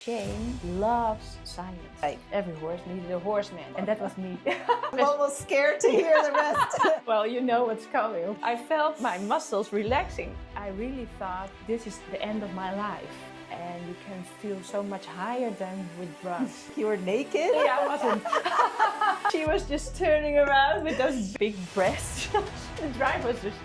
Shane loves silence. Like every horse needed a horseman, and that was me. I'm almost scared to hear the rest. Well, you know what's coming. I felt my muscles relaxing. I really thought this is the end of my life. And you can feel so much higher than with drugs. You were naked? Yeah, I wasn't. She was just turning around with those big breasts. The drive was just...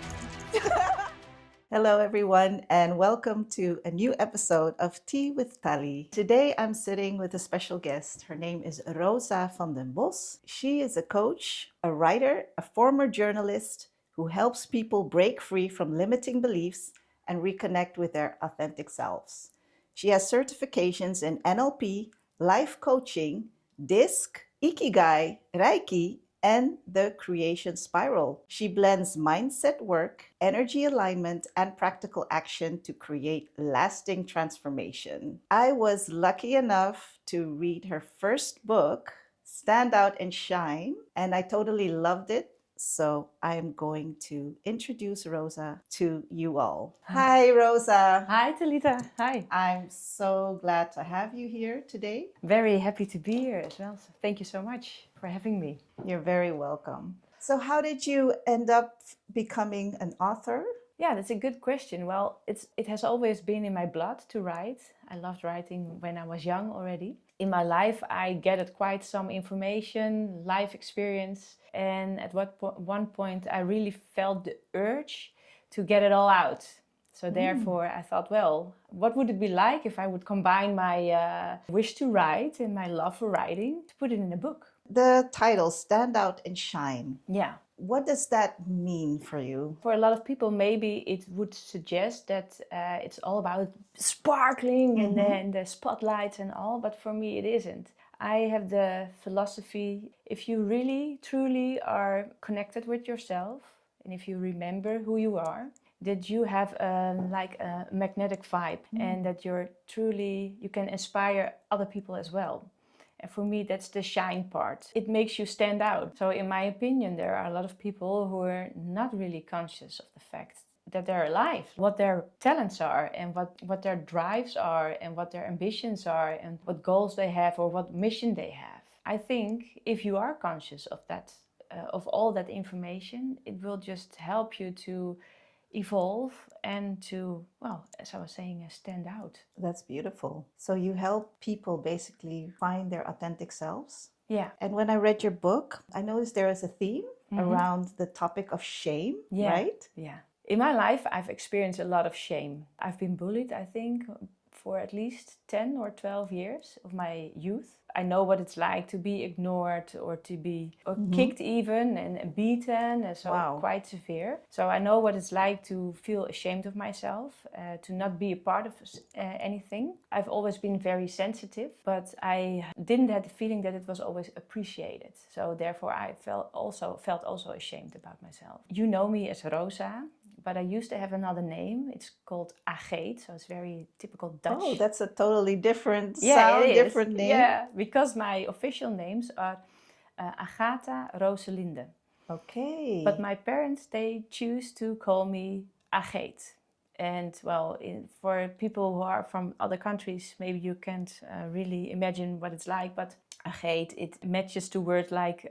Hello, everyone, and welcome to a new episode of Tea with Tali. Today, I'm sitting with a special guest. Her name is Rosa van den Bosch. She is a coach, a writer, a former journalist who helps people break free from limiting beliefs and reconnect with their authentic selves. She has certifications in NLP, life coaching, DISC, Ikigai, Reiki, and the creation spiral. She blends mindset work, energy alignment, and practical action to create lasting transformation. I was lucky enough to read her first book, Stand Out and Shine, and I totally loved it. So I am going to introduce Rosa to you all. Hi, Rosa. Hi, Talita. Hi. I'm so glad to have you here today. Very happy to be here as well. So thank you so much for having me. You're very welcome. So how did you end up becoming an author? Yeah, that's a good question. Well, it has always been in my blood to write. I loved writing when I was young already. In my life, I gathered quite some information, life experience, and at one point, I really felt the urge to get it all out. So therefore, I thought, well, what would it be like if I would combine my wish to write and my love for writing to put it in a book? The title, Stand Out and Shine. Yeah. What does that mean for you? For a lot of people, maybe it would suggest that it's all about sparkling and the spotlights and all, but for me it isn't. I have the philosophy, if you really, truly are connected with yourself, and if you remember who you are, that you have like a magnetic vibe and that you can inspire other people as well. And for me, that's the shine part. It makes you stand out. So in my opinion, there are a lot of people who are not really conscious of the fact that they're alive, what their talents are and what their drives are and what their ambitions are and what goals they have or what mission they have. I think if you are conscious of that, of all that information, it will just help you to evolve and to, well, as I was saying, stand out. That's beautiful. So you help people basically find their authentic selves? Yeah. And when I read your book, I noticed there is a theme around the topic of shame, right? Yeah. In my life, I've experienced a lot of shame. I've been bullied, I think, for at least 10 or 12 years of my youth. I know what it's like to be ignored or to be kicked even and beaten, so quite severe. So I know what it's like to feel ashamed of myself, to not be a part of anything. I've always been very sensitive, but I didn't have the feeling that it was always appreciated. So therefore I felt also ashamed about myself. You know me as Rosa. But I used to have another name. It's called Ageet, so it's very typical Dutch. Oh, that's a totally different sound, different name. Yeah, because my official names are Agatha Roselinde. Okay. But my parents, they choose to call me Ageet. And well, for people who are from other countries, maybe you can't really imagine what it's like, but Ageet, it matches to words like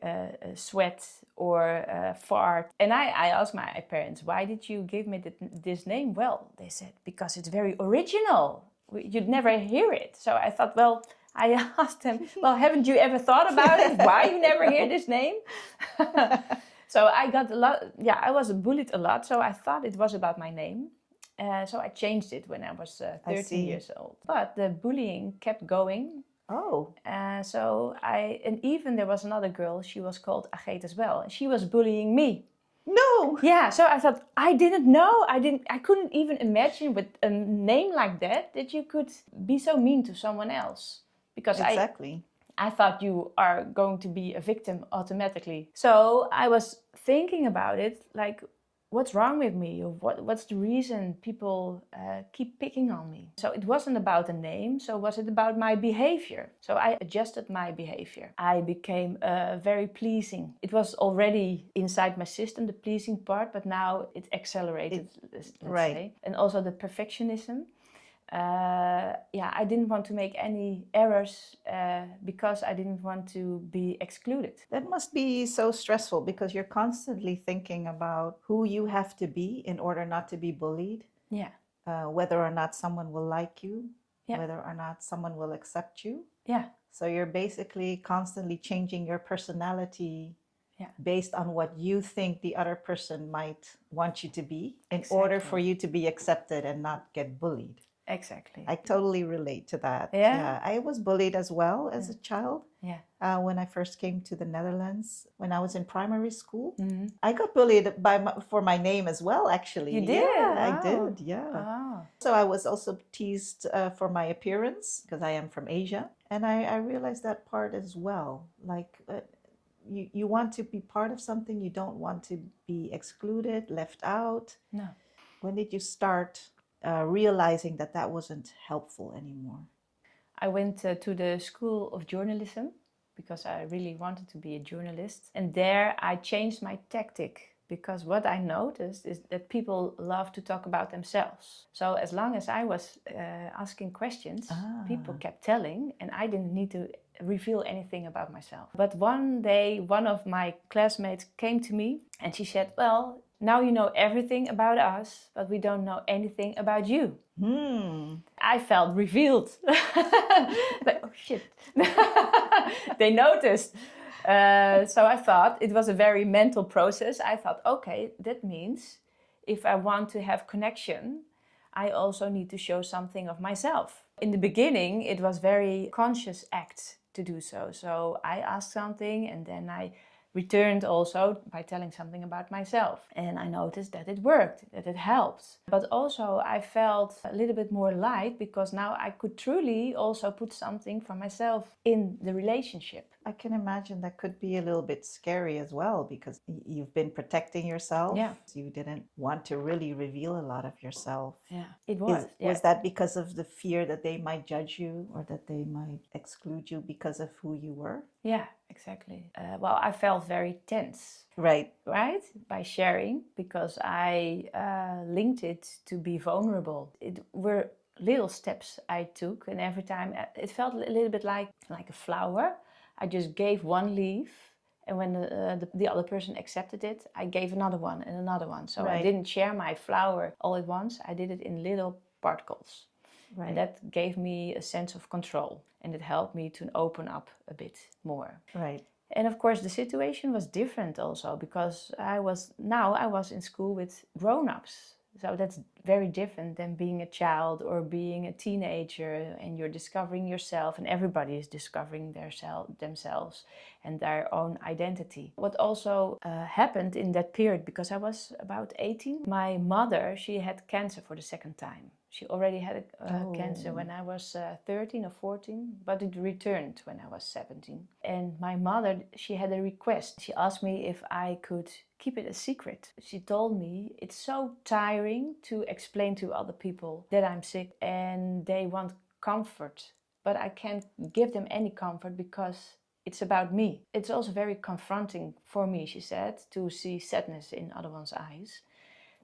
sweat or fart. And I asked my parents, why did you give me this name? Well, they said, because it's very original. You'd never hear it. So I thought, well, I asked them, well, haven't you ever thought about it? Why you never hear this name? So I got a lot, I was bullied a lot. So I thought it was about my name. So I changed it when I was 13 years old. But the bullying kept going. Oh. And even there was another girl, she was called Ageet as well, and she was bullying me. No! Yeah, so I thought, I didn't know, I couldn't even imagine with a name like that you could be so mean to someone else. Because exactly. I thought you are going to be a victim automatically. So I was thinking about it, like, what's wrong with me? Or what's the reason people keep picking on me? So it wasn't about a name, so was it about my behavior? So I adjusted my behavior. I became very pleasing. It was already inside my system, the pleasing part, but now it accelerated, let's say. And also the perfectionism. I didn't want to make any errors because I didn't want to be excluded. That must be so stressful because you're constantly thinking about who you have to be in order not to be bullied, Yeah, whether or not someone will like you, Yeah. whether or not someone will accept you. yeah, So you're basically constantly changing your personality Yeah. based on what you think the other person might want you to be in order for Exactly. you to be accepted and not get bullied. exactly. I totally relate to that. Yeah? I was bullied as well as a child. Yeah. When I first came to the Netherlands, when I was in primary school, Mhm. I got bullied for my name as well, actually. You did? Yeah, I Wow. did. Yeah. Oh. So I was also teased for my appearance because I am from Asia. And I realized that part as well. Like, you want to be part of something, you don't want to be excluded, left out. No. When did you start realizing that that wasn't helpful anymore? I went to the School of Journalism because I really wanted to be a journalist. And there I changed my tactic because what I noticed is that people love to talk about themselves. So as long as I was asking questions, people kept telling, and I didn't need to reveal anything about myself. But one day, one of my classmates came to me and she said, "Well, now you know everything about us, but we don't know anything about you." I felt revealed. Like, oh shit. They noticed. So I thought it was a very mental process. I thought, okay, that means if I want to have connection, I also need to show something of myself. In the beginning, it was very conscious act to do so. So I asked something and then I returned also by telling something about myself. And I noticed that it worked, that it helped. But also I felt a little bit more light because now I could truly also put something for myself in the relationship. I can imagine that could be a little bit scary as well because you've been protecting yourself. Yeah. You didn't want to really reveal a lot of yourself. Yeah, it was. Was that because of the fear that they might judge you or that they might exclude you because of who you were? Yeah, exactly. Well, I felt very tense. Right. By sharing, because I linked it to be vulnerable. It were little steps I took, and every time it felt a little bit like a flower. I just gave one leaf, and when the other person accepted it, I gave another one and another one. So I didn't share my flower all at once. I did it in little particles. And that gave me a sense of control, and it helped me to open up a bit more. Right. And of course, the situation was different also because I was in school with grown-ups. So that's very different than being a child or being a teenager, and you're discovering yourself, and everybody is discovering themselves and their own identity. What also happened in that period, because I was about 18, my mother, she had cancer for the second time. She already had cancer when I was 13 or 14, but it returned when I was 17. And my mother, she had a request. She asked me if I could keep it a secret. She told me it's so tiring to explain to other people that I'm sick and they want comfort, but I can't give them any comfort because it's about me. It's also very confronting for me, she said, to see sadness in other one's eyes.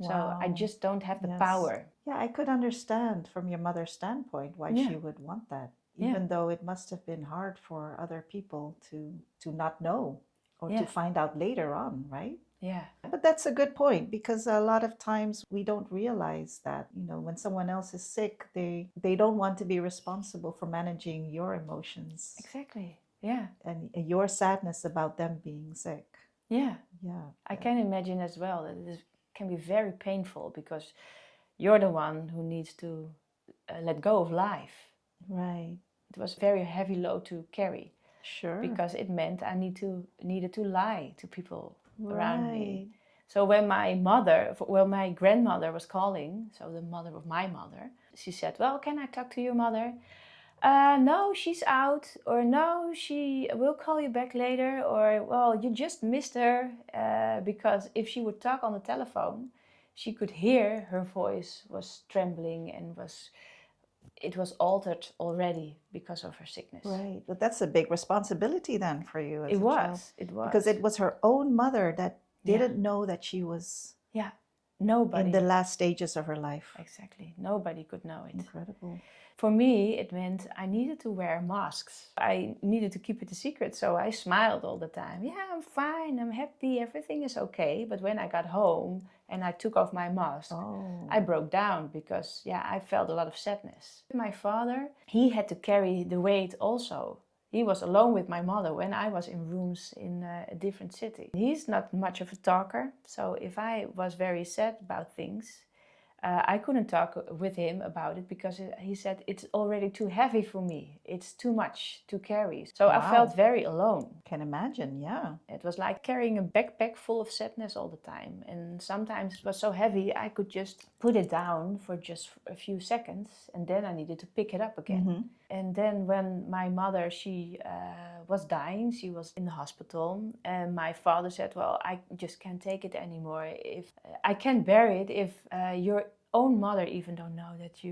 So I just don't have the power. Yeah, I could understand from your mother's standpoint why she would want that, even though it must have been hard for other people to not know or to find out later on, right? Yeah. But that's a good point because a lot of times we don't realize that, when someone else is sick, they don't want to be responsible for managing your emotions. Exactly. Yeah. And your sadness about them being sick. Yeah. Yeah. I can imagine as well that it can be very painful because you're the one who needs to let go of life. Right. It was a very heavy load to carry. Sure. Because it meant I needed to lie to people around me. So when my grandmother was calling, so the mother of my mother, she said, "Well, can I talk to your mother?" No, she's out, or no, she will call you back later, or well, you just missed her, because if she would talk on the telephone, she could hear her voice was trembling and it was altered already because of her sickness. Right, but that's a big responsibility then for you as a child. It was. Because it was her own mother that didn't know that she was In Nobody. the last stages of her life. Exactly. Nobody could know it. Incredible. For me, it meant I needed to wear masks. I needed to keep it a secret, so I smiled all the time. Yeah, I'm fine, I'm happy, everything is okay. But when I got home and I took off my mask, I broke down because, I felt a lot of sadness. My father, he had to carry the weight also. He was alone with my mother when I was in rooms in a different city. He's not much of a talker, so if I was very sad about things, I couldn't talk with him about it because he said it's already too heavy for me. It's too much to carry. So I felt very alone. Can imagine, yeah. It was like carrying a backpack full of sadness all the time. And sometimes it was so heavy I could just put it down for just a few seconds and then I needed to pick it up again. And then when my mother, she was dying, she was in the hospital, and my father said, well, I just can't take it anymore. If I can't bear it if your own mother even don't know that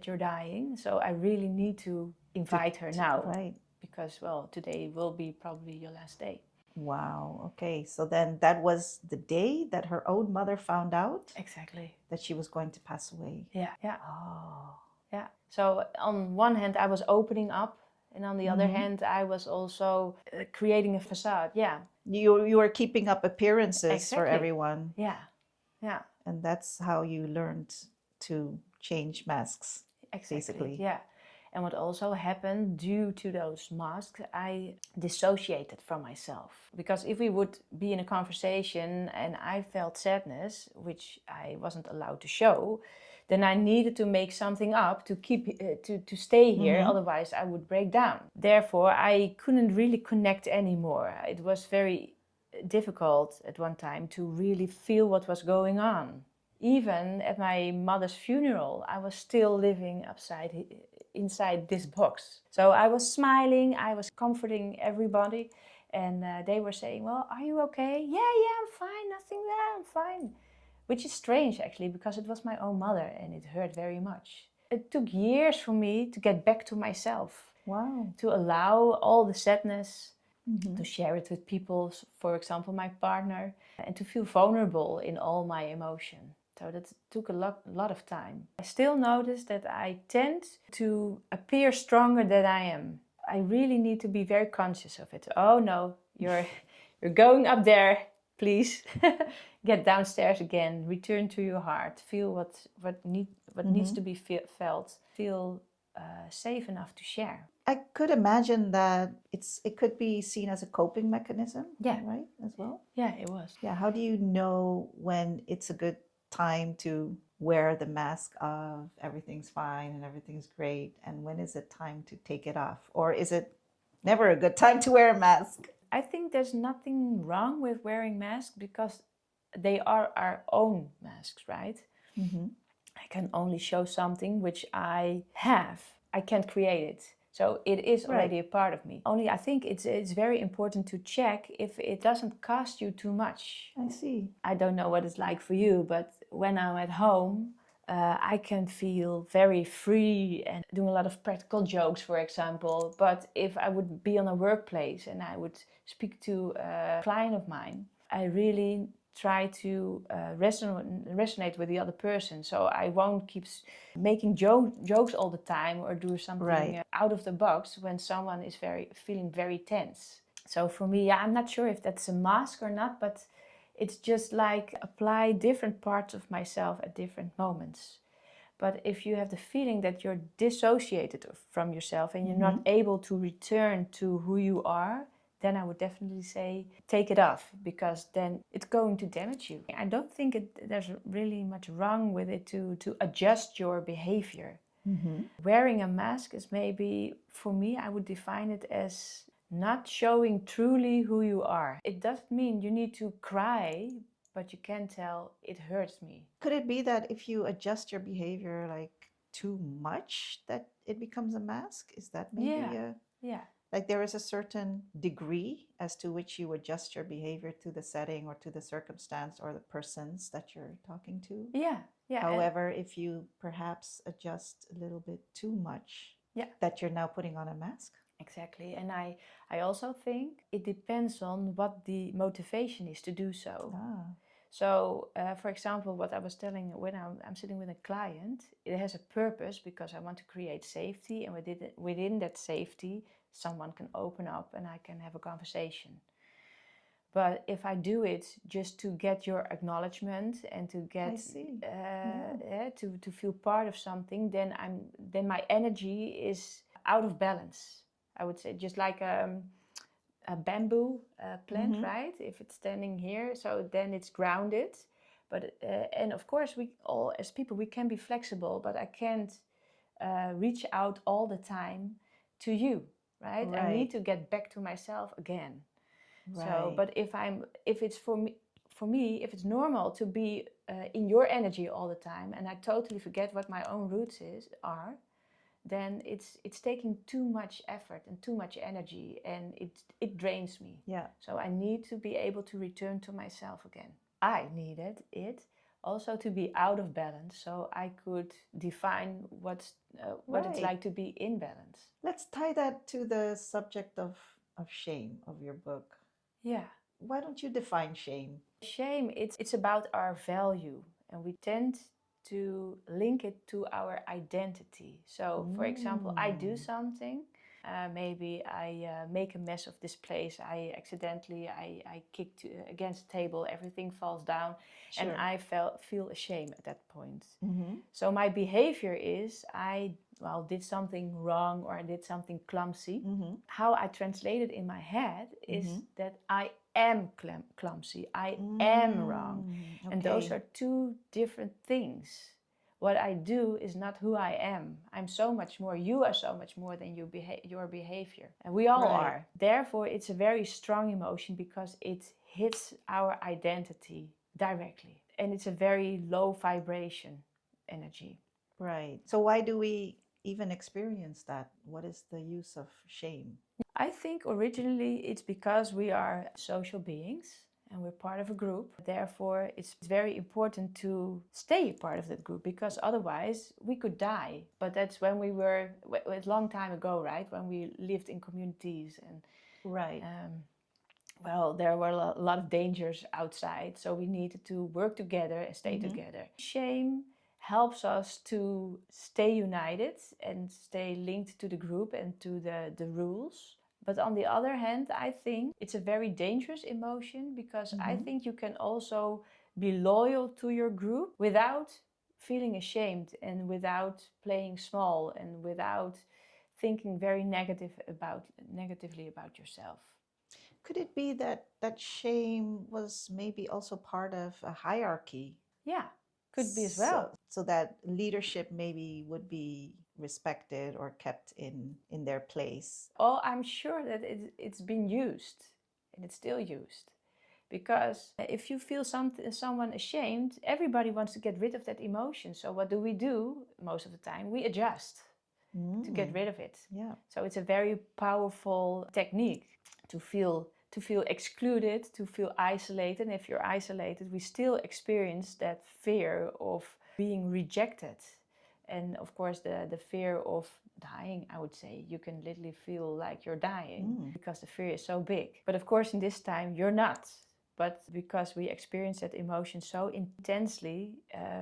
you're dying. So I really need to invite her now. Right. Because, well, today will be probably your last day. Wow. Okay. So then that was the day that her own mother found out Exactly. that she was going to pass away. Yeah. Yeah. Oh. Yeah. So on one hand, I was opening up, and on the other hand, I was also creating a facade. Yeah. You were keeping up appearances for Exactly. everyone. Yeah. Yeah. And that's how you learned to change masks. Exactly. Basically. Yeah. And what also happened due to those masks, I dissociated from myself. Because if we would be in a conversation and I felt sadness, which I wasn't allowed to show, then I needed to make something up to keep to stay here. Otherwise, I would break down. Therefore, I couldn't really connect anymore. It was very difficult at one time to really feel what was going on. Even at my mother's funeral, I was still living inside this box. So I was smiling, I was comforting everybody, and they were saying, well, are you okay? Yeah, I'm fine, nothing there, I'm fine. Which is strange actually, because it was my own mother and it hurt very much. It took years for me to get back to myself. Wow. To allow all the sadness, to share it with people, for example, my partner, and to feel vulnerable in all my emotion. So that took a lot of time. I still notice that I tend to appear stronger than I am. I really need to be very conscious of it. Oh no, you're going up there, please. Get downstairs again, return to your heart, feel what needs to be felt, feel safe enough to share. I could imagine that it could be seen as a coping mechanism, right, as well? Yeah, it was. Yeah, how do you know when it's a good time to wear the mask of everything's fine and everything's great, and when is it time to take it off? Or is it never a good time to wear a mask? I think there's nothing wrong with wearing masks because they are our own masks, right? I can only show something which I have. I can't create it. So it is already a part of me. Only I think it's very important to check if it doesn't cost you too much. I see. I don't know what it's like for you, but when I'm at home, I can feel very free and doing a lot of practical jokes, for example. But if I would be on a workplace and I would speak to a client of mine, I really try to resonate with the other person. So I won't keep making jokes all the time or do something out of the box when someone is feeling very tense. So for me, I'm not sure if that's a mask or not, but it's just like apply different parts of myself at different moments. But if you have the feeling that you're dissociated from yourself and you're not able to return to who you are, then I would definitely say take it off, because then it's going to damage you. I don't think there's really much wrong with it to adjust your behavior. Wearing a mask is maybe, for me, I would define it as not showing truly who you are. It doesn't mean you need to cry, but you can tell it hurts me. Could it be that if you adjust your behavior like too much, that it becomes a mask? Is that maybe like there is a certain degree as to which you adjust your behavior to the setting or to the circumstance or the persons that you're talking to? Yeah. However, if you perhaps adjust a little bit too much, that you're now putting on a mask? Exactly. And I also think it depends on what the motivation is to do so. So, for example, what I was telling when I'm sitting with a client, it has a purpose because I want to create safety, and within that safety, someone can open up and I can have a conversation. But if I do it just to get your acknowledgement and to get to feel part of something, then my energy is out of balance. I would say just like a bamboo plant, right? If it's standing here, so then it's grounded. But and of course, we all as people we can be flexible, but I can't reach out all the time to you, right? I need to get back to myself again. So, but if it's for me, if it's normal to be in your energy all the time, and I totally forget what my own roots are, then it's taking too much effort and too much energy, and it drains me. Yeah. So I need to be able to return to myself again. I needed it also to be out of balance, so I could define what it's like to be in balance. Let's tie that to the subject of shame of your book. Yeah. Why don't you define shame? Shame, it's about our value, and we tend to link it to our identity. So, for example, I do something. Maybe I make a mess of this place. I accidentally I kicked against the table. Everything falls down, and I feel ashamed at that point. So my behavior is I did something wrong or I did something clumsy. How I translate it in my head is that I am clumsy. I am wrong, and those are two different things. What I do is not who I am. I'm so much more. You are so much more than your behavior. And we all are. Therefore, it's a very strong emotion because it hits our identity directly. And it's a very low vibration energy. Right. So why do we even experience that? What is the use of shame? I think originally it's because we are social beings and we're part of a group. Therefore, it's very important to stay part of that group because otherwise we could die. But that's when we were, a long time ago, right? When we lived in communities and there were a lot of dangers outside. So we needed to work together and stay together. Shame helps us to stay united and stay linked to the group and to the rules. But on the other hand, I think it's a very dangerous emotion because I think you can also be loyal to your group without feeling ashamed and without playing small and without thinking very negatively about yourself. Could it be that shame was maybe also part of a hierarchy? Yeah, could be as well. So that leadership maybe would be respected or kept in their place. Oh, I'm sure that it's been used and it's still used. Because if you feel someone ashamed, everybody wants to get rid of that emotion. So what do? Most of the time, we adjust to get rid of it. Yeah. So it's a very powerful technique to feel excluded, to feel isolated. And if you're isolated, we still experience that fear of being rejected. And of course, the fear of dying, I would say. You can literally feel like you're dying because the fear is so big. But of course, in this time, you're not. But because we experience that emotion so intensely,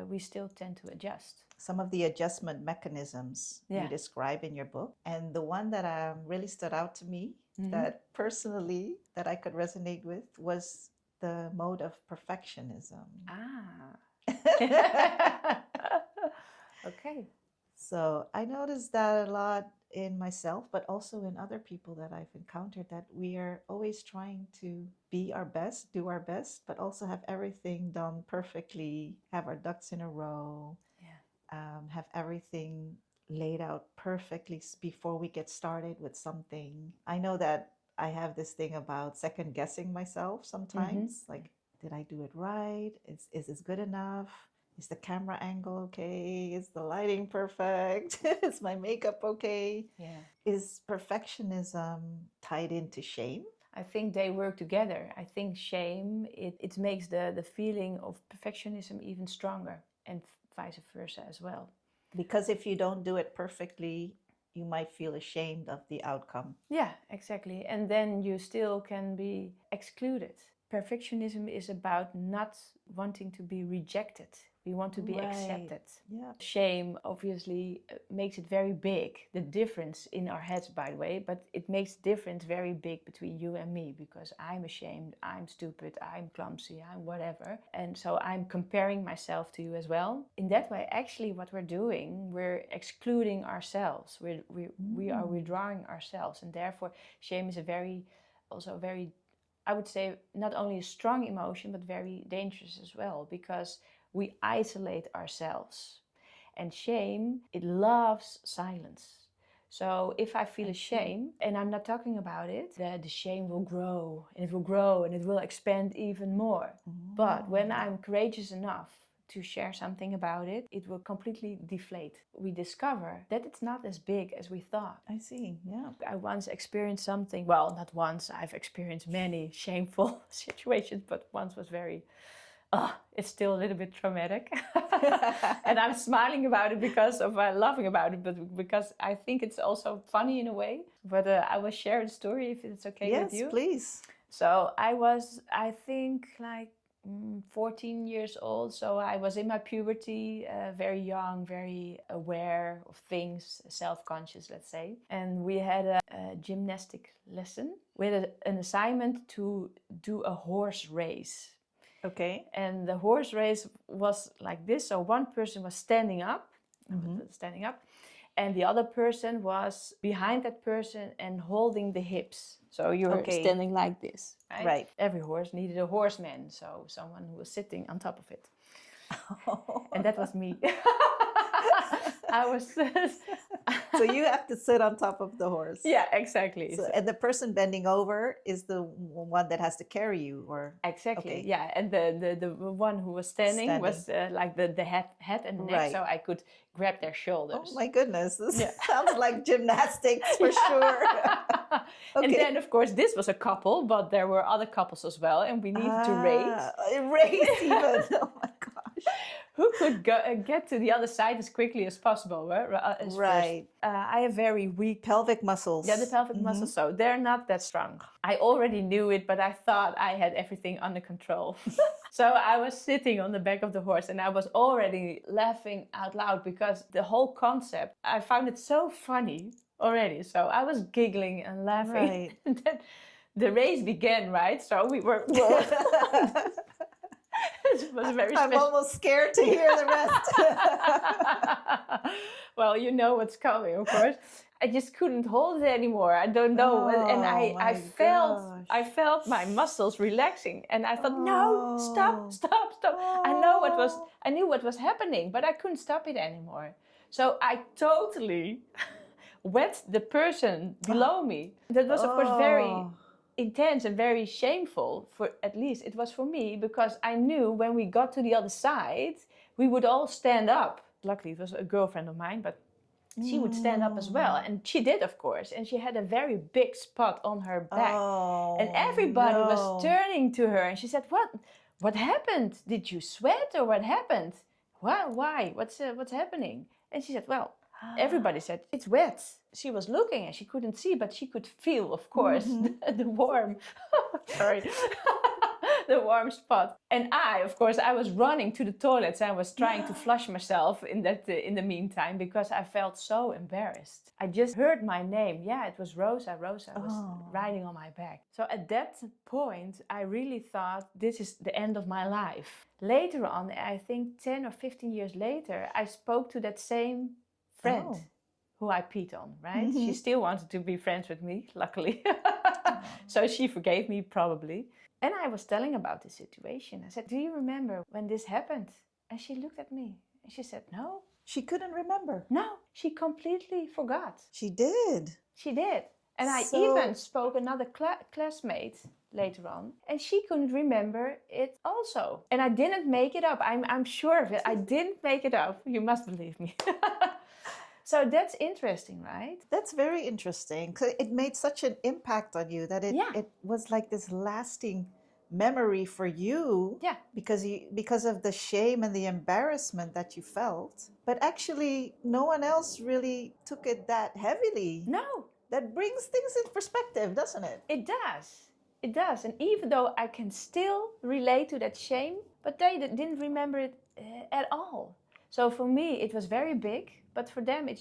we still tend to adjust. Some of the adjustment mechanisms you describe in your book. And the one that really stood out to me, that personally, that I could resonate with, was the mode of perfectionism. Okay. So I noticed that a lot in myself, but also in other people that I've encountered, that we are always trying to be our best, do our best, but also have everything done perfectly, have our ducks in a row, have everything laid out perfectly before we get started with something. I know that I have this thing about second guessing myself sometimes. Like, did I do it right? Is this good enough? Is the camera angle okay? Is the lighting perfect? Is my makeup okay? Yeah. Is perfectionism tied into shame? I think they work together. I think shame, it makes the feeling of perfectionism even stronger, and vice versa as well. Because if you don't do it perfectly, you might feel ashamed of the outcome. Yeah, exactly. And then you still can be excluded. Perfectionism is about not wanting to be rejected. We want to be accepted. Yeah. Shame obviously makes it very big, the difference in our heads, by the way, but it makes the difference very big between you and me, because I'm ashamed, I'm stupid, I'm clumsy, I'm whatever. And so I'm comparing myself to you as well. In that way, actually what we're doing, we're excluding ourselves. We are withdrawing ourselves, and therefore shame is also a very, I would say, not only a strong emotion, but very dangerous as well, because we isolate ourselves. And shame, it loves silence. So if I feel shame and I'm not talking about it, the shame will grow and it will grow and it will expand even more. But when I'm courageous enough to share something about it, it will completely deflate. We discover that it's not as big as we thought. I see, yeah. I once experienced something, well, not once, I've experienced many shameful situations, but once was very, it's still a little bit traumatic. And I'm smiling about it because of laughing about it, but because I think it's also funny in a way. But I will share the story if it's okay with you. Yes, please. So I was, I think, like 14 years old. So I was in my puberty, very young, very aware of things, self-conscious, let's say. And we had a gymnastic lesson with an assignment to do a horse race. Okay. And the horse race was like this. So one person was standing up, and the other person was behind that person and holding the hips. So you're standing like this, right? Right. Every horse needed a horseman, so someone who was sitting on top of it. And that was me. I was... So you have to sit on top of the horse. Yeah, exactly. So, and the person bending over is the one that has to carry you, or... Exactly, Okay. yeah. And the one who was standing. Was like the head and the neck, so I could grab their shoulders. Oh my goodness, this sounds like gymnastics for sure. And then, of course, this was a couple, but there were other couples as well, and we needed to race. Race even, oh my gosh. Who could get to the other side as quickly as possible, right? I have very weak... pelvic muscles. Yeah, the pelvic muscles, so they're not that strong. I already knew it, but I thought I had everything under control. So I was sitting on the back of the horse and I was already laughing out loud because the whole concept, I found it so funny already. So I was giggling and laughing. Right. And then the race began, right? So we were... It was very I'm almost scared to hear the rest. Well, you know what's coming, of course. I just couldn't hold it anymore. I don't know. And I felt my muscles relaxing. And I thought, no, stop. I knew what was happening, but I couldn't stop it anymore. So I totally wet the person below me. That was, of course, very intense and very shameful, for at least it was for me, because I knew when we got to the other side, we would all stand up. Luckily, it was a girlfriend of mine, but she would stand up as well. And she did, of course. And she had a very big spot on her back. And everybody was turning to her. And she said, what happened? Did you sweat or what happened? Why? What's happening? And she said, well, everybody said, it's wet. She was looking and she couldn't see, but she could feel, of course, the warm, the warm spot. And I was running to the toilets and I was trying to flush myself in the meantime, because I felt so embarrassed. I just heard my name. Yeah, it was Rosa. Rosa was riding on my back. So at that point, I really thought, this is the end of my life. Later on, I think 10 or 15 years later, I spoke to that same friend who I peed on, right? She still wanted to be friends with me, luckily. So she forgave me, probably. And I was telling about the situation. I said, do you remember when this happened? And she looked at me and she said, no. She couldn't remember. No, she completely forgot. She did. She did. And I even spoke another classmate later on, and she couldn't remember it also. And I didn't make it up. I'm sure of it. I didn't make it up. You must believe me. So that's interesting, right? That's very interesting. It made such an impact on you that it was like this lasting memory for you. Yeah. Because of the shame and the embarrassment that you felt. But actually, no one else really took it that heavily. No. That brings things in perspective, doesn't it? It does. It does. And even though I can still relate to that shame, but they didn't remember it at all. So for me, it was very big, but for them, it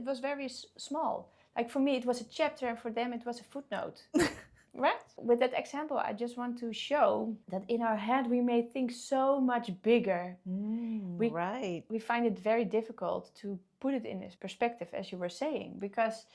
was very small. Like for me, it was a chapter, and for them, it was a footnote. Right? With that example, I just want to show that in our head, we may think so much bigger. Right. We find it very difficult to put it in this perspective, as you were saying, because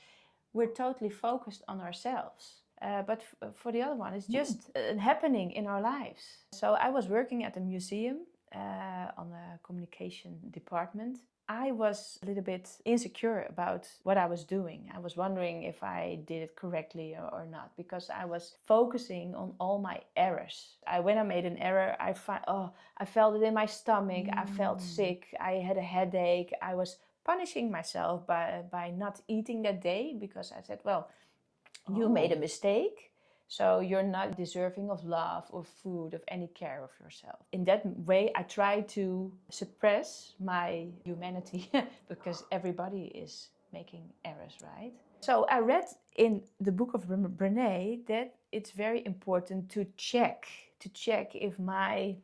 we're totally focused on ourselves. But for the other one, it's just happening in our lives. So I was working at a museum on the communication department. I was a little bit insecure about what I was doing. I was wondering if I did it correctly or not, because I was focusing on all my errors. When I made an error, I felt it in my stomach. I felt sick. I had a headache. I was punishing myself by not eating that day, because I said, well, you made a mistake, so you're not deserving of love or food, of any care of yourself. In that way, I try to suppress my humanity because everybody is making errors, right? So I read in the book of Brené that it's very important to check if my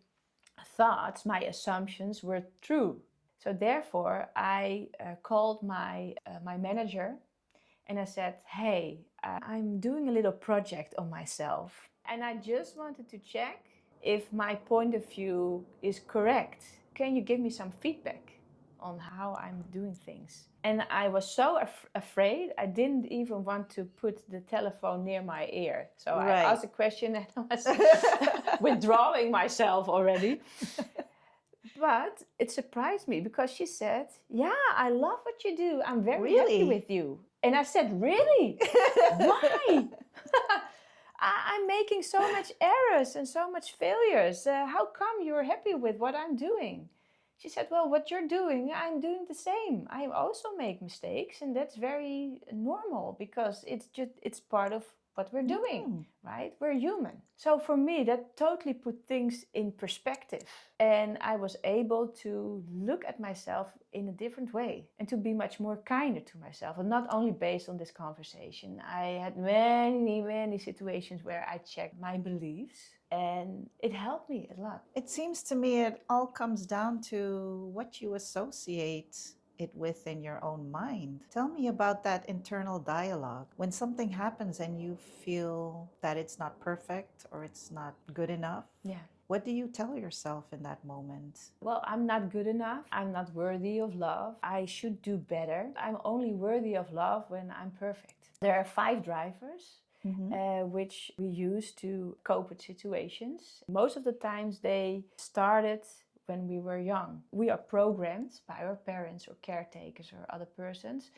thoughts, my assumptions were true. So therefore, I called my manager and I said, hey, I'm doing a little project on myself. And I just wanted to check if my point of view is correct. Can you give me some feedback on how I'm doing things? And I was so afraid, I didn't even want to put the telephone near my ear. So I asked a question and I was withdrawing myself already. But it surprised me because she said, yeah, I love what you do. I'm very happy with you. And I said, really? Why? I'm making so much errors and so much failures. How come you're happy with what I'm doing? She said, well, what you're doing, I'm doing the same. I also make mistakes, and that's very normal because it's part of what we're doing, right? We're human. So for me, that totally put things in perspective. And I was able to look at myself in a different way and to be much more kinder to myself. And not only based on this conversation. I had many, many situations where I checked my beliefs, and it helped me a lot. It seems to me it all comes down to what you associate it with in your own mind. Tell me about that internal dialogue. When something happens and you feel that it's not perfect or it's not good enough, what do you tell yourself in that moment? Well, I'm not good enough. I'm not worthy of love. I should do better. I'm only worthy of love when I'm perfect. There are 5 drivers. Which we use to cope with situations. Most of the times they started when we were young. We are programmed by our parents or caretakers or other persons,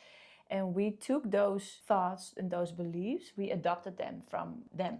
and we took those thoughts and those beliefs, we adopted them from them.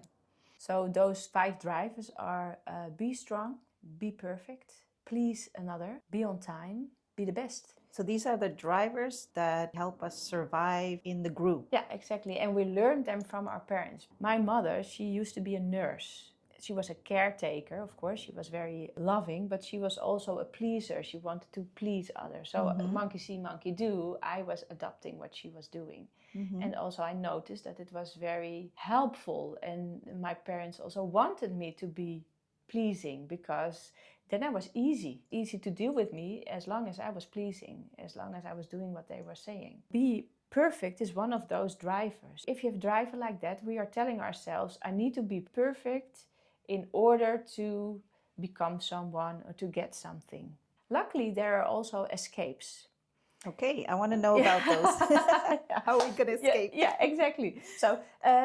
So those 5 drivers are be strong, be perfect, please another, be on time, be the best. So these are the drivers that help us survive in the group. Yeah, exactly. And we learned them from our parents. My mother, she used to be a nurse. She was a caretaker, of course. She was very loving, but she was also a pleaser. She wanted to please others. So monkey see, monkey do. I was adopting what she was doing. And also I noticed that it was very helpful. And my parents also wanted me to be pleasing, because then I was easy to deal with me as long as I was pleasing, as long as I was doing what they were saying. Be perfect is one of those drivers. If you have a driver like that, we are telling ourselves, I need to be perfect in order to become someone or to get something. Luckily, there are also escapes. Okay, I want to know about those. How we can escape. Yeah, exactly. So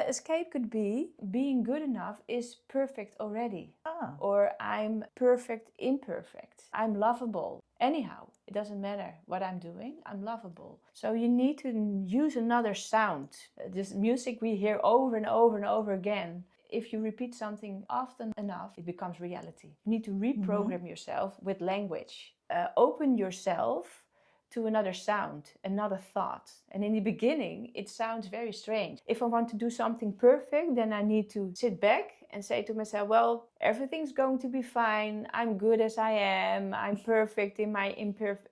escape could be being good enough is perfect already. Or I'm perfect imperfect. I'm lovable. Anyhow, it doesn't matter what I'm doing, I'm lovable. So you need to use another sound. This music we hear over and over and over again. If you repeat something often enough, it becomes reality. You need to reprogram yourself with language. Open yourself to another sound, another thought. And in the beginning, it sounds very strange. If I want to do something perfect, then I need to sit back and say to myself, well, everything's going to be fine. I'm good as I am. I'm perfect in my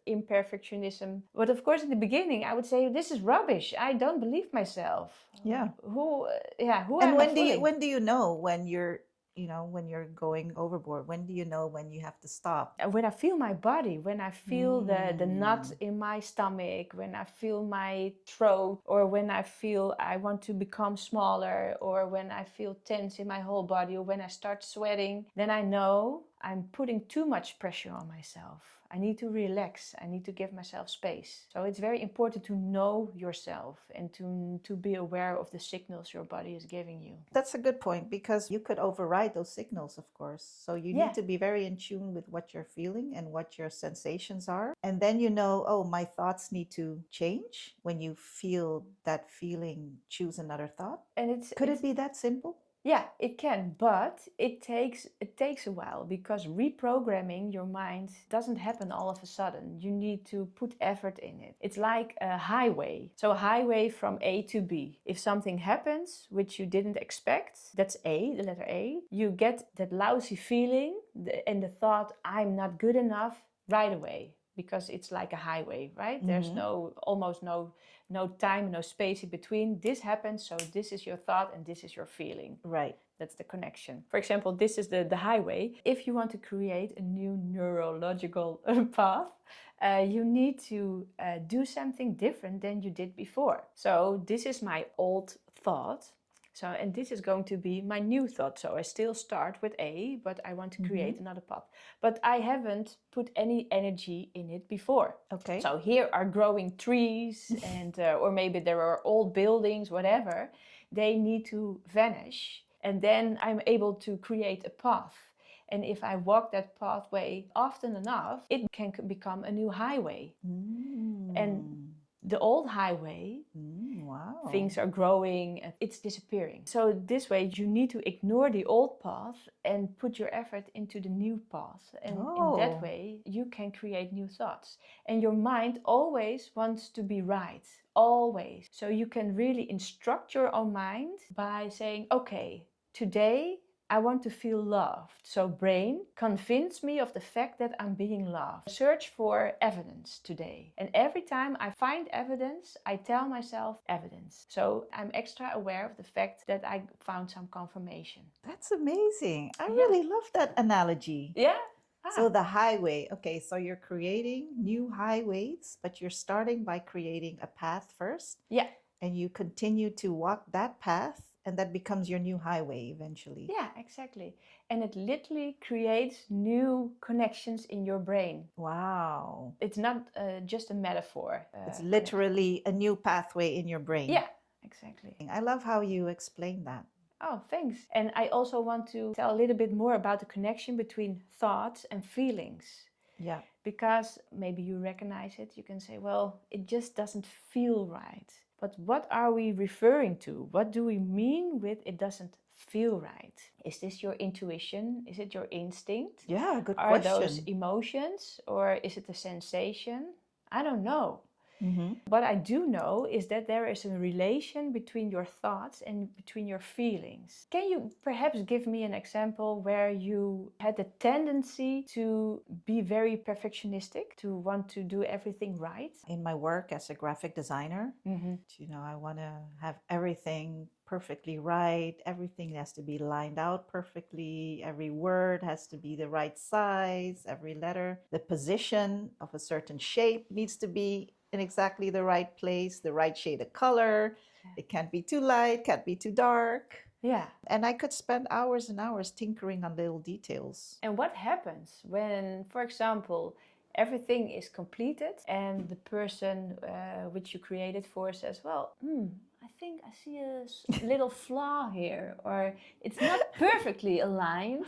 imperfectionism. But of course, in the beginning, I would say, this is rubbish. I don't believe myself. Yeah. Who And am I fooling? when do you know when you're, when you're going overboard? When do you know when you have to stop? When I feel my body, when I feel the knot Mm. in my stomach, when I feel my throat, or when I feel I want to become smaller, or when I feel tense in my whole body, or when I start sweating, then I know I'm putting too much pressure on myself. I need to relax. I need to give myself space. So it's very important to know yourself and to be aware of the signals your body is giving you. That's a good point, because you could override those signals, of course. So you Yeah. need to be very in tune with what you're feeling and what your sensations are. And then you know, oh, my thoughts need to change. When you feel that feeling, choose another thought. And Could it be that simple? Yeah, it can, but it takes a while, because reprogramming your mind doesn't happen all of a sudden. You need to put effort in it. It's like a highway. So a highway from A to B. If something happens which you didn't expect, that's A, the letter A, you get that lousy feeling and the thought, I'm not good enough, right away. Because it's like a highway, right? There's almost no time, no space in between. This happens, so this is your thought and this is your feeling. Right. That's the connection. For example, this is the highway. If you want to create a new neurological path, you need to do something different than you did before. So this is my old thought. So, and this is going to be my new thought. So I still start with A, but I want to create another path. But I haven't put any energy in it before. Okay. So here are growing trees and or maybe there are old buildings, whatever. They need to vanish. And then I'm able to create a path. And if I walk that pathway often enough, it can become a new highway. And the old highway, Wow. things are growing and it's disappearing. So this way you need to ignore the old path and put your effort into the new path. And in that way you can create new thoughts. And your mind always wants to be right, always. So you can really instruct your own mind by saying, okay, today I want to feel loved. So brain, convince me of the fact that I'm being loved. Search for evidence today. And every time I find evidence, I tell myself evidence. So I'm extra aware of the fact that I found some confirmation. That's amazing. I really love that analogy. Yeah? So the highway, okay, so you're creating new highways, but you're starting by creating a path first. Yeah. And you continue to walk that path, and that becomes your new highway eventually. Yeah, exactly. And it literally creates new connections in your brain. Wow. It's not just a metaphor. It's literally a new pathway in your brain. Yeah, exactly. I love how you explain that. Oh, thanks. And I also want to tell a little bit more about the connection between thoughts and feelings. Yeah. Because maybe you recognize it, you can say, well, it just doesn't feel right. But what are we referring to? What do we mean with it doesn't feel right? Is this your intuition? Is it your instinct? Yeah, good Are question. those emotions or is it a sensation? I don't know. Mm-hmm. What I do know is that there is a relation between your thoughts and between your feelings. Can you perhaps give me an example where you had the tendency to be very perfectionistic, to want to do everything right? In my work as a graphic designer, I want to have everything perfectly right. Everything has to be lined out perfectly. Every word has to be the right size. Every letter, the position of a certain shape needs to be in exactly the right place, the right shade of color. It can't be too light, can't be too dark. Yeah. And I could spend hours and hours tinkering on little details. And what happens when, for example, everything is completed and the person which you created for says, well, I think I see a little flaw here, or it's not perfectly aligned.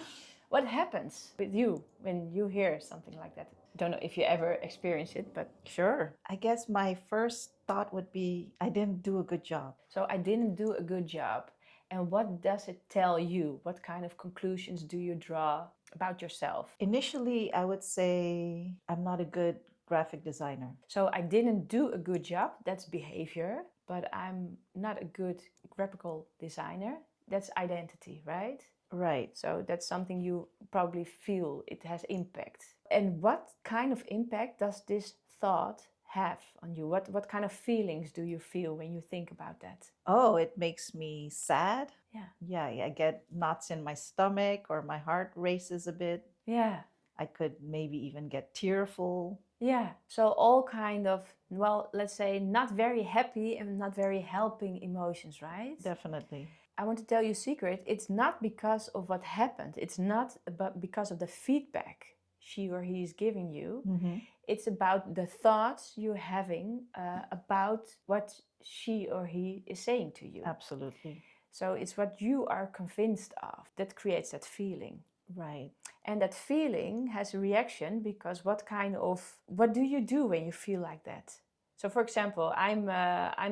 What happens with you when you hear something like that? I don't know if you ever experience it, but... Sure. I guess my first thought would be, I didn't do a good job. So I didn't do a good job. And what does it tell you? What kind of conclusions do you draw about yourself? Initially, I would say I'm not a good graphic designer. So I didn't do a good job, that's behavior, but I'm not a good graphical designer. That's identity, right? Right. So that's something you probably feel it has impact. And what kind of impact does this thought have on you? What kind of feelings do you feel when you think about that? Oh, it makes me sad. Yeah. Yeah, I get knots in my stomach or my heart races a bit. Yeah. I could maybe even get tearful. Yeah. So all kind of, well, let's say not very happy and not very helping emotions, right? Definitely. I want to tell you a secret. It's not because of what happened. It's not about because of the feedback she or he is giving you. Mm-hmm. It's about the thoughts you're having about what she or he is saying to you. Absolutely. So it's what you are convinced of that creates that feeling. Right. And that feeling has a reaction because what do you do when you feel like that? So, for example, I'm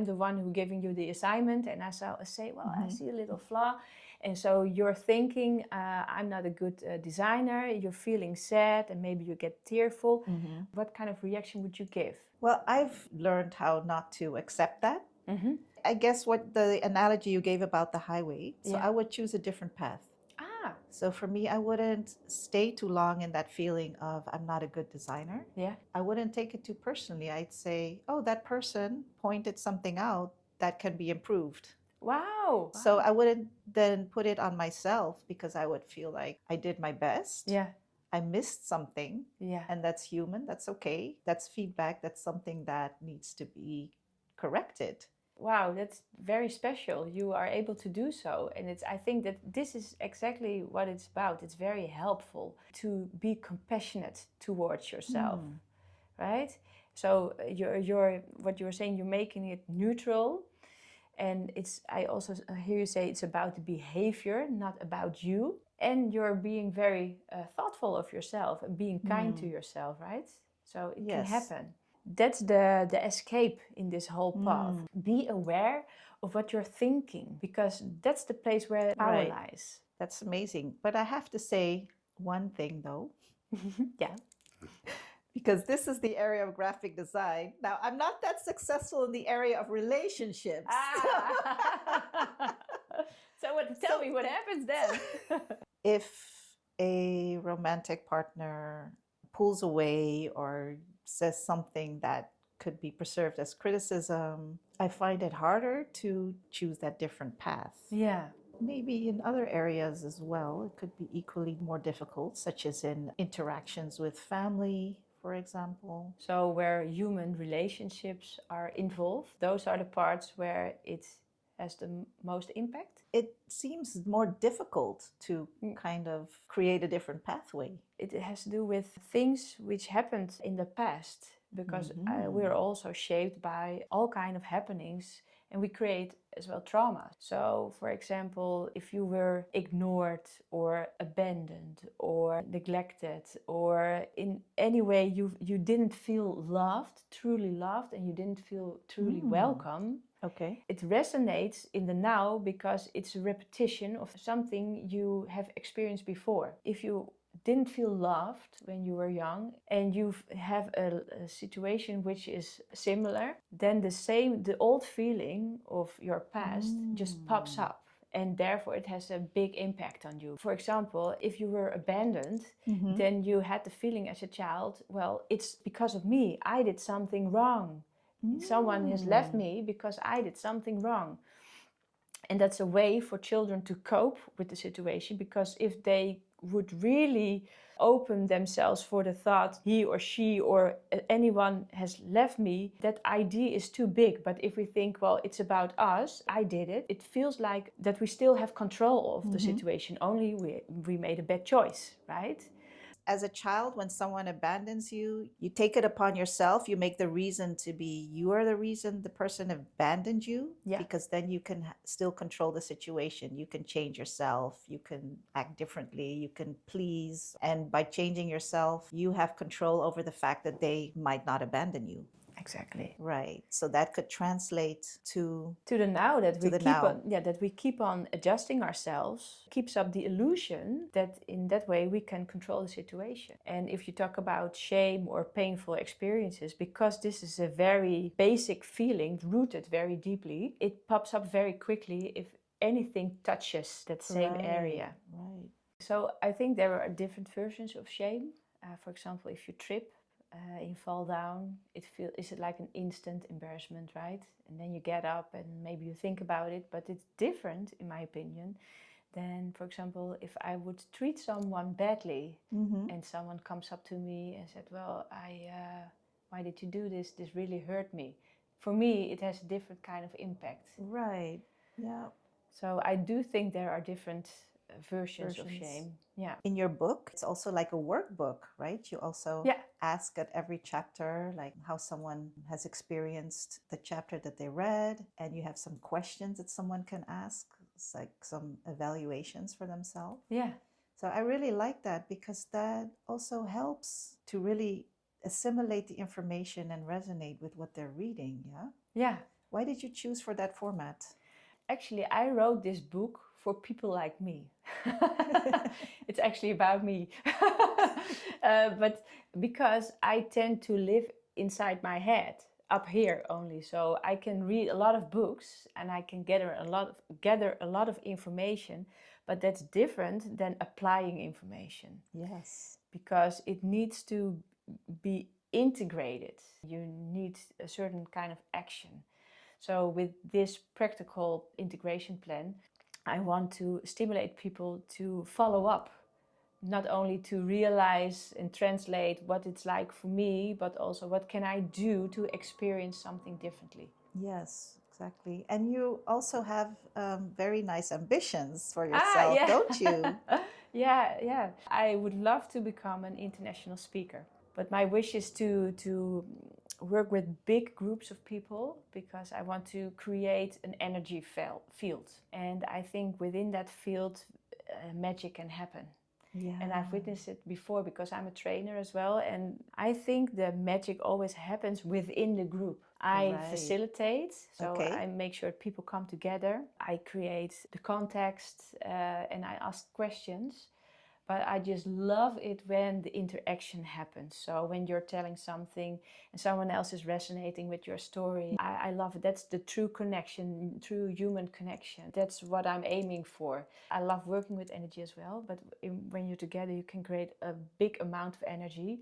the one who giving you the assignment, and I say, well, I see a little flaw, and so you're thinking, I'm not a good designer. You're feeling sad, and maybe you get tearful. Mm-hmm. What kind of reaction would you give? Well, I've learned how not to accept that. Mm-hmm. I guess what the analogy you gave about the highway, so Yeah. I would choose a different path. Ah, So for me, I wouldn't stay too long in that feeling of I'm not a good designer. yeah. I wouldn't take it too personally. I'd say, oh, that person pointed something out that can be improved. Wow. So I wouldn't then put it on myself because I would feel like I did my best. Yeah. I missed something, Yeah. and that's human. That's okay. That's feedback. That's something that needs to be corrected. Wow, that's very special. You are able to do so. And I think that this is exactly what it's about. It's very helpful to be compassionate towards yourself, right? So what you're saying, you're making it neutral. And I also hear you say it's about the behavior, not about you. And you're being very thoughtful of yourself and being kind to yourself, right? So it can Yes. happen. That's the escape in this whole path. Be aware of what you're thinking, because that's the place where power Right. lies. That's amazing. But I have to say one thing though, Yeah. because this is the area of graphic design. Now, I'm not that successful in the area of relationships. Ah. Tell me what happens then. If a romantic partner pulls away or says something that could be perceived as criticism, I find it harder to choose that different path. Yeah. Maybe in other areas as well, it could be equally more difficult, such as in interactions with family, for example. So where human relationships are involved, those are the parts where it has the most impact. It seems more difficult to kind of create a different pathway. It has to do with things which happened in the past, because we're also shaped by all kind of happenings, and we create as well trauma. So, for example, if you were ignored or abandoned or neglected, or in any way you didn't feel loved, truly loved, and you didn't feel truly welcome, Okay. it resonates in the now because it's a repetition of something you have experienced before. If you didn't feel loved when you were young and you have a situation which is similar, then the old feeling of your past just pops up. And therefore it has a big impact on you. For example, if you were abandoned, then you had the feeling as a child, well, it's because of me. I did something wrong. Someone has left me because I did something wrong. And that's a way for children to cope with the situation, because if they would really open themselves for the thought he or she or anyone has left me, that idea is too big. But if we think, well, it's about us, I did it, it feels like that we still have control of the situation, only we made a bad choice, right? As a child, when someone abandons you, you take it upon yourself. You make the reason to be you are the reason the person abandoned you, because then you can still control the situation. You can change yourself. You can act differently. You can please. And by changing yourself, you have control over the fact that they might not abandon you. Exactly. Right. So that could translate to the now, that to we the keep now. on that we keep on adjusting ourselves, keeps up the illusion that in that way we can control the situation. And if you talk about shame or painful experiences, because this is a very basic feeling rooted very deeply, it pops up very quickly if anything touches that same area. Right. So I think there are different versions of shame. For example, if you trip, you fall down, is it like an instant embarrassment, right? And then you get up and maybe you think about it, but it's different, in my opinion, than, for example, if I would treat someone badly and someone comes up to me and said, well, why did you do this? This really hurt me. For me, it has a different kind of impact. Right. Yeah. So I do think there are different versions of shame. Yeah. In your book, it's also like a workbook, right? You also ask at every chapter, like how someone has experienced the chapter that they read, and you have some questions that someone can ask. It's like some evaluations for themselves. Yeah. So I really like that because that also helps to really assimilate the information and resonate with what they're reading. Yeah. Yeah. Why did you choose for that format? Actually, I wrote this book for people like me. It's actually about me. But because I tend to live inside my head, up here only, so I can read a lot of books and I can gather a lot of information, but that's different than applying information. Yes. Because it needs to be integrated. You need a certain kind of action. So with this practical integration plan, I want to stimulate people to follow up, not only to realize and translate what it's like for me, but also what can I do to experience something differently. Yes, exactly. And you also have very nice ambitions for yourself, don't you? Yeah. I would love to become an international speaker. But my wish is to work with big groups of people because I want to create an energy field. And I think within that field, magic can happen. Yeah. And I've witnessed it before because I'm a trainer as well. And I think the magic always happens within the group. I facilitate, so I make sure people come together. I create the context and I ask questions. But I just love it when the interaction happens. So when you're telling something and someone else is resonating with your story, I love it. That's the true connection, true human connection. That's what I'm aiming for. I love working with energy as well, but when you're together, you can create a big amount of energy.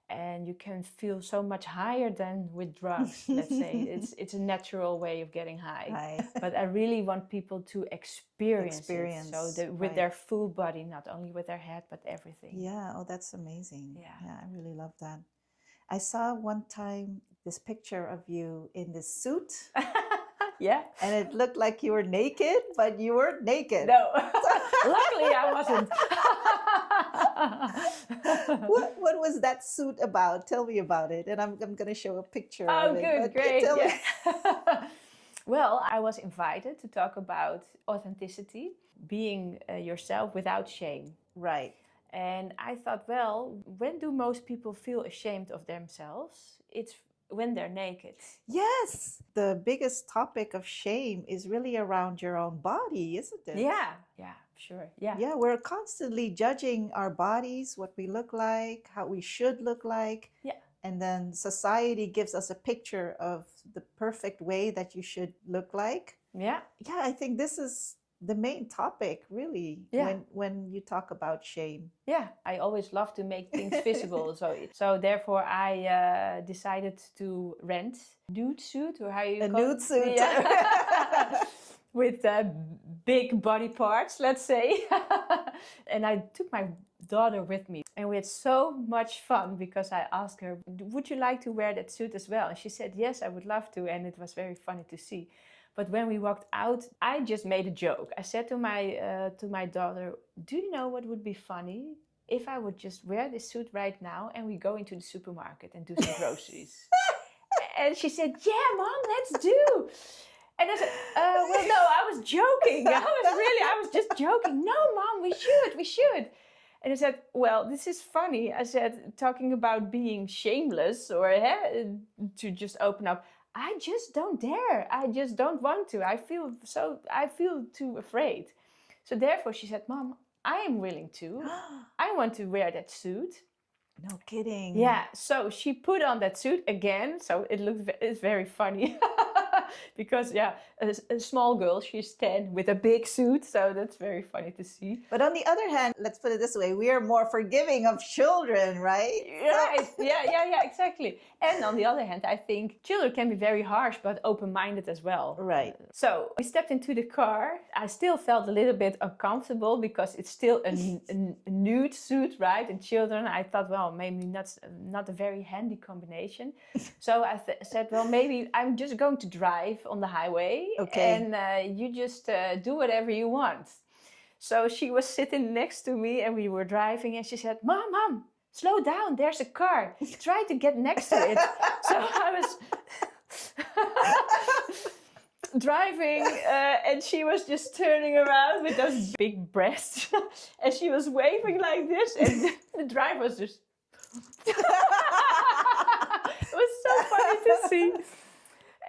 And you can feel so much higher than with drugs, let's say. It's a natural way of getting high. But I really want people to experience it. So with their full body, not only with their head, but everything. Yeah, oh, that's amazing. Yeah, I really love that. I saw one time this picture of you in this suit. Yeah. And it looked like you were naked, but you weren't naked. No, luckily I wasn't. What was that suit about? Tell me about it. And I'm going to show a picture of it. Oh, good, great. Tell me. Well, I was invited to talk about authenticity, being yourself without shame. Right. And I thought, well, when do most people feel ashamed of themselves? It's when they're naked. Yes. The biggest topic of shame is really around your own body, isn't it? Yeah, sure. Yeah, we're constantly judging our bodies, what we look like, how we should look like. Yeah. And then society gives us a picture of the perfect way that you should look like. Yeah. Yeah, I think this is the main topic, really, when you talk about shame. Yeah, I always love to make things visible. So therefore, I decided to rent a nude suit, or how you call it? A nude suit. Yeah. With big body parts, let's say. And I took my daughter with me. And we had so much fun because I asked her, would you like to wear that suit as well? And she said, yes, I would love to. And it was very funny to see. But when we walked out, I just made a joke. I said to my daughter, do you know what would be funny? If I would just wear this suit right now and we go into the supermarket and do some groceries. And she said, yeah, Mom, let's do. And I said, well, no, I was joking. I was just joking. No, Mom, we should. And I said, well, this is funny. I said, talking about being shameless or to just open up. I just don't dare. I just don't want to. I feel too afraid. So therefore she said, Mom, I am willing to. I want to wear that suit. No kidding. Yeah, so she put on that suit again. So it's very funny. Because a small girl, she's 10 with a big suit, so that's very funny to see. But on the other hand, let's put it this way, we are more forgiving of children, right? Right. Yeah, exactly. And on the other hand, I think children can be very harsh but open-minded as well. Right. So we stepped into the car. I still felt a little bit uncomfortable because it's still a nude suit, right? And children, I thought, well, maybe not a very handy combination. So I said, well, maybe I'm just going to drive on the highway. Okay. And you just do whatever you want. So she was sitting next to me and we were driving and she said, Mom, slow down, there's a car. Try to get next to it. So I was driving and she was just turning around with those big breasts and she was waving like this and the driver was just... It was so funny to see.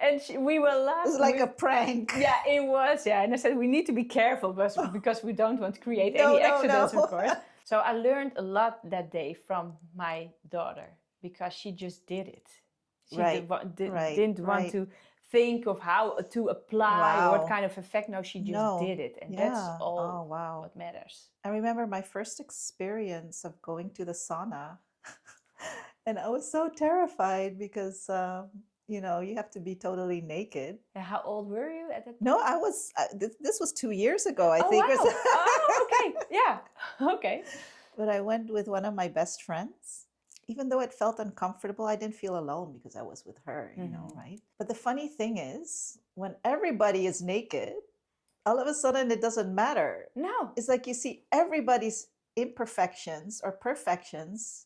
And we were laughing. It was like a prank. Yeah, it was. Yeah, and I said we need to be careful because we don't want to create any accidents, of course. So I learned a lot that day from my daughter because she just did it. She didn't want to think of how to apply what kind of effect. No, she just did it, and that's all what matters. I remember my first experience of going to the sauna, and I was so terrified because. You have to be totally naked. And how old were you at that point? No, I was, this was 2 years ago, I think. Wow. Okay. Yeah. Okay. But I went with one of my best friends. Even though it felt uncomfortable, I didn't feel alone because I was with her, right? But the funny thing is, when everybody is naked, all of a sudden it doesn't matter. No. It's like you see everybody's imperfections or perfections.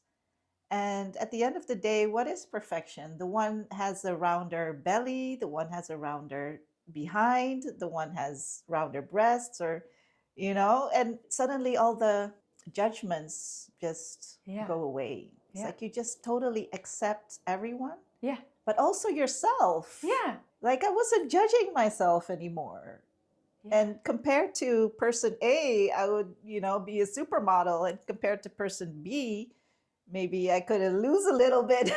And at the end of the day, what is perfection? The one has a rounder belly, the one has a rounder behind, the one has rounder breasts, and suddenly all the judgments just go away. It's like you just totally accept everyone. Yeah. But also yourself. Yeah. Like I wasn't judging myself anymore. Yeah. And compared to person A, I would, be a supermodel. And compared to person B, maybe I could lose a little bit,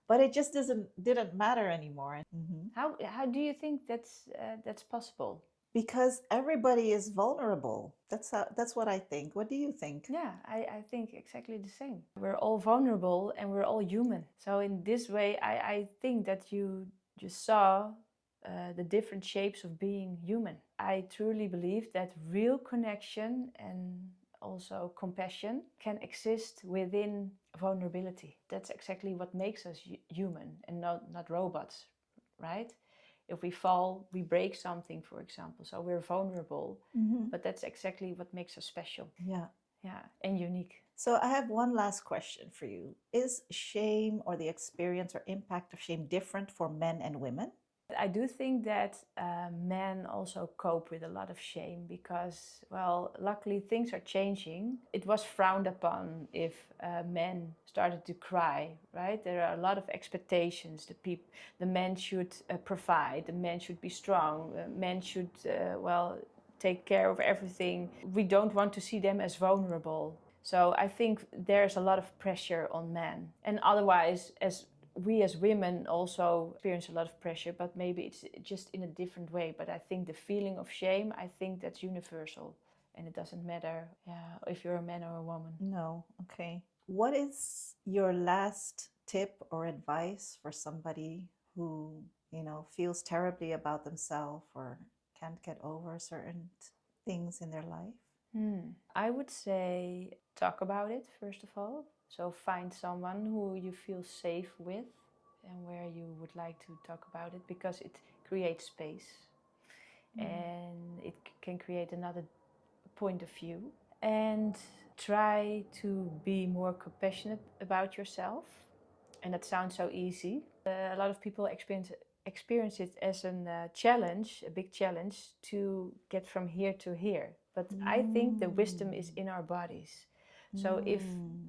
but it just didn't matter anymore. Mm-hmm. How do you think that's possible? Because everybody is vulnerable. That's what I think. What do you think? Yeah, I think exactly the same. We're all vulnerable and we're all human. So in this way, I think that you just saw the different shapes of being human. I truly believe that real connection and also compassion can exist within vulnerability. That's exactly what makes us human and not robots, right? If we fall, we break something, for example. So we're vulnerable, but that's exactly what makes us special. Yeah. Yeah, and unique. So I have one last question for you. Is shame or the experience or impact of shame different for men and women? I do think that men also cope with a lot of shame because, well, luckily things are changing. It was frowned upon if men started to cry, right? There are a lot of expectations. The men should provide, the men should be strong, men should, take care of everything. We don't want to see them as vulnerable. So I think there's a lot of pressure on men. And otherwise, we as women also experience a lot of pressure, but maybe it's just in a different way. But I think the feeling of shame, I think that's universal. And it doesn't matter if you're a man or a woman. No, okay. What is your last tip or advice for somebody who, feels terribly about themselves or can't get over certain things in their life? I would say talk about it, first of all. So find someone who you feel safe with and where you would like to talk about it, because it creates space and it can create another point of view. And try to be more compassionate about yourself. And that sounds so easy. A lot of people experience it as a challenge, a big challenge to get from here to here. But I think the wisdom is in our bodies. So if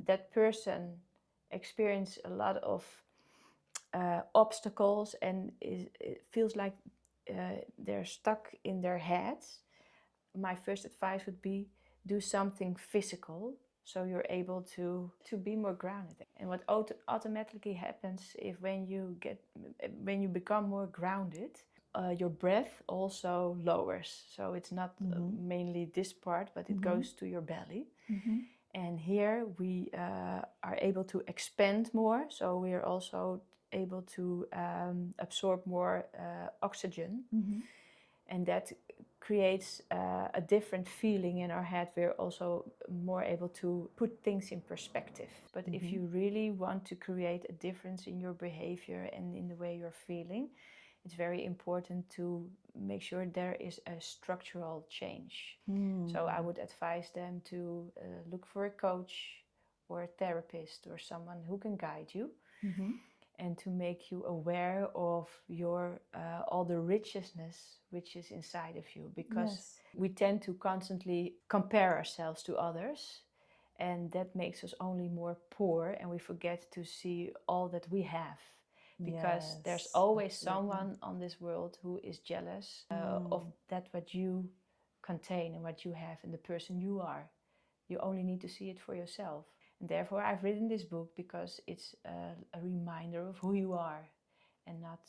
that person experiences a lot of obstacles and it feels like they're stuck in their heads, my first advice would be do something physical so you're able to be more grounded. And what automatically happens if when you become more grounded, your breath also lowers. So it's not mainly this part, but it goes to your belly. And here we are able to expand more, so we are also able to absorb more oxygen. And that creates a different feeling in our head. We're also more able to put things in perspective. But if you really want to create a difference in your behavior and in the way you're feeling, it's very important to make sure there is a structural change. So I would advise them to look for a coach or a therapist or someone who can guide you. And to make you aware of your all the richness which is inside of you, because we tend to constantly compare ourselves to others, and that makes us only more poor, and we forget to see all that we have, because there's always someone on this world who is jealous of that what you contain and what you have and the person you are. You only need to see it for yourself. And therefore, I've written this book because it's a reminder of who you are and not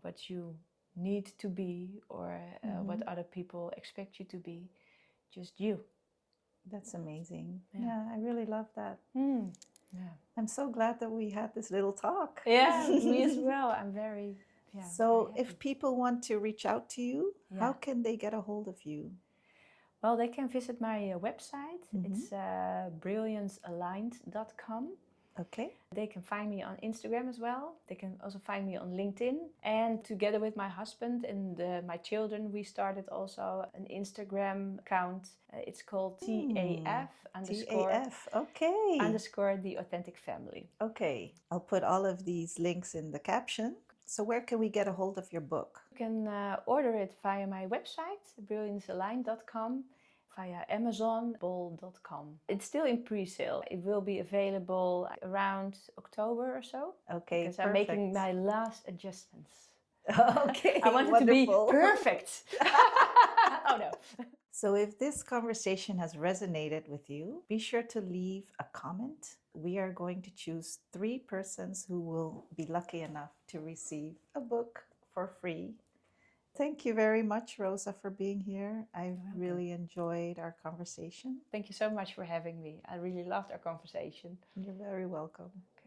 what you need to be or what other people expect you to be. Just you. That's amazing. Yeah, I really love that. Yeah. I'm so glad that we had this little talk. Yeah, me as well. I'm very, So very if people want to reach out to you, how can they get a hold of you? Well, they can visit my website. It's brilliancealigned.com. Okay. They can find me on Instagram as well. They can also find me on LinkedIn. And together with my husband and my children, we started also an Instagram account. It's called TAF TAF. Okay. underscore the authentic family. Okay. I'll put all of these links in the caption. So where can we get a hold of your book? You can order it via my website, brilliancealigned.com, via Amazon, bol.com. It's still in pre-sale. It will be available around October or so. Okay, because perfect. I'm making my last adjustments. Okay, I want it wonderful. to be perfect. Oh no. So if this conversation has resonated with you, be sure to leave a comment. We are going to choose 3 persons who will be lucky enough to receive a book for free. Thank you very much, Rosa, for being here. I've really enjoyed our conversation. Thank you so much for having me. I really loved our conversation. You're very welcome. Okay.